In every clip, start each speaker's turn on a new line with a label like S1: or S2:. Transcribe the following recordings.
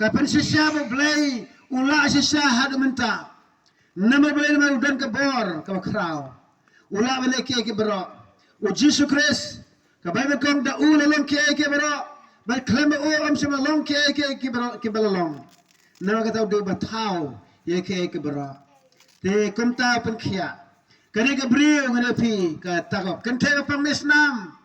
S1: Kapan sisya boleh ulah sisya hadu minta. Nama boleh nama udan ke bor ke kerau. Ulah boleh ke berok. Uji sukres. Kapan berkong da ulah long ke berok. Baik klaim am sama long ke berok. Nama kata udah batau ye ke berok. Te kumta pen kia. Kani ke beriu ngene pi ke takop. Kente ke pamisnam.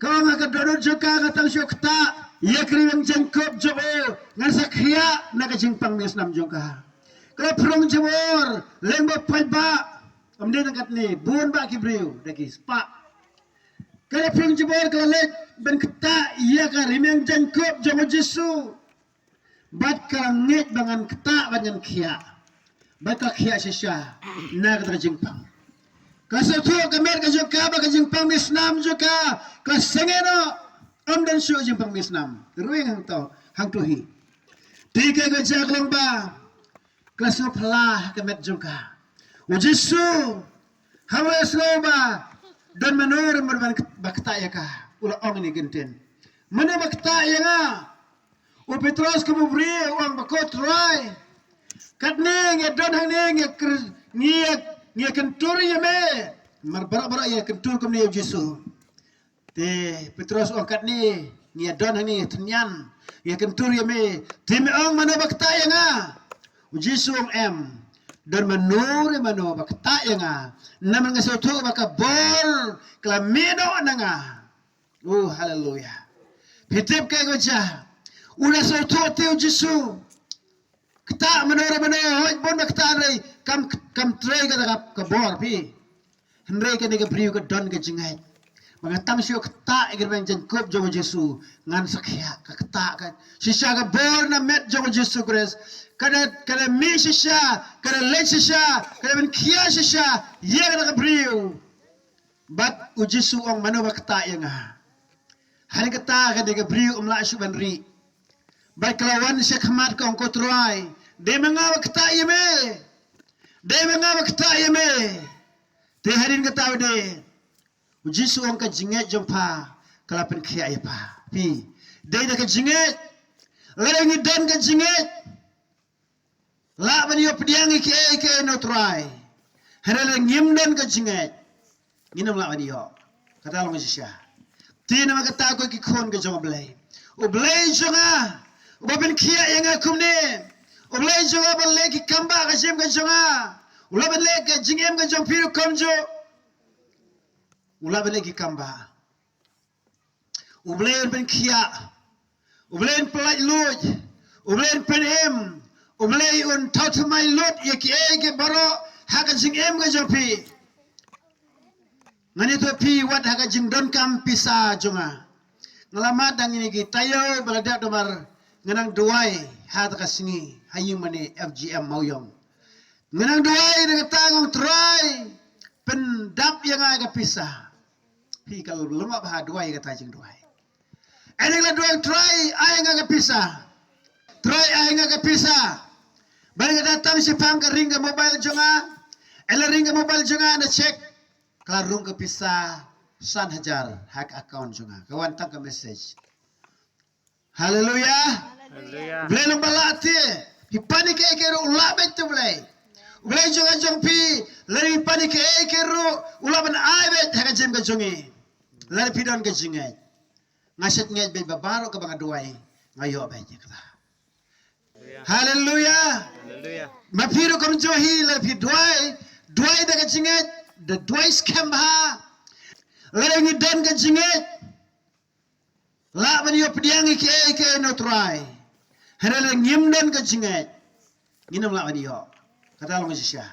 S1: Kau ngak dodot juga katang syukta. Ia kriwang jengkop jowo ngan sakria naga jingpang misnam jongka. Kalau perung jemur lembab palba amde nakat ni buan ba kibriu daki spa. Kalau perung jemur kalau lek ben keta ia ka rimang jengkop jowo Jesu. Bat kalau ngit bangan keta banyan kia. Bat ka kia sisya naga jingpang. Kasatu kamer ka jongka ba ka jingpang misnam jongka. Kasengeno Om dan syuk jempang misnam. Ruing hang tuhi. Tiga gajak lomba. Kelas pelah kemet jungka. Ujisu. Hawa lomba. Dan menur merban bakta ya ka. Ula ong ini genten. Mana bakta ya ka. U Petrus kebubri uang bakot rai. Kat ni don hang ni ngia kentur ya me. Marbarak-barak ya kentur kum ni Ujisu. Te Petrus angkat ni ngia don ni tenyan ya kentur ya me tim ang mana bakta ya nga Jesu em dan menur mano bakta ya nga naman nga soto baka bol klamino na nga haleluya pitip kay goja una soto te Jesu kta menur hoy bon bakta ray kam tray ka bor pi henry ka ni ka priu ka don ka jingay Mengatang siyo kata igirman jengkop jongo Jesu ngan sakya kata kan sisya ka bor na met jongo Jesu Christ kada mi sisya kada le sisya kada ben kia sisya ye kada ka briu bat u Jesu ang mano ba kata yang hari kata kada ka briu umla asu banri bat kalawan siya kamat ka ang kotruay de mga kata yeme de mga kata yeme te harin kata de Jesu ang kajinget jompa kalapan kaya ya pa. Pi, day na kajinget, larang idan kajinget, laban iyo pediang ike no try. Haralang yimdan kajinget, ginam laban iyo. Kata lang siya. Ti na magkata ko kikon ka jong oblay. Oblay jonga, ubabin kaya yang akumne. Oblay jonga balay kikamba kasim ka jonga. Ulaban lay kajingem ka jong piru komjo. Ula balik kamba, ubelain pen kia, ubelain pelaj lut, ubelain pen em, ubelain tautu mai lut ya ke baro haga jing em ga jopi, ngani to pi wat haga jing don kam pisa jonga, ngalamat dang ini ki tayo baladak domar nganang duai hat ka sini hayu mani FGM mauyong, nganang duai dengan tangong try pendap yang aga pisah. Pi kalau lemah bah duai kata jeng duai. Eneng la duai try ay nga pisah. Try ay nga pisah. Balik datang si pang ka ring mobile jonga. Ela ring mobile jonga na check. Klarung ka pisah 1,000 hack account jonga. Kawan tang ka message. Haleluya.
S2: Haleluya.
S1: Belum balati. Hipanik ekero ulabet tu belai. Ulai jonga jong pi. Lari hipanik ekero ulaban aibet haga jem ka jongi. Lari pidon ke jingai. Ngaset ngai be babaro ke banga duai. Ngayo be kata. Haleluya.
S2: Haleluya.
S1: Mapiru kom johi lari duai. Duai de ke jingai. The duai scam ha. Lari ngi don ke jingai. La ban yo pediang ke no try. Hare ngim don ke jingai. Nginam la ban yo. Kata long sisya.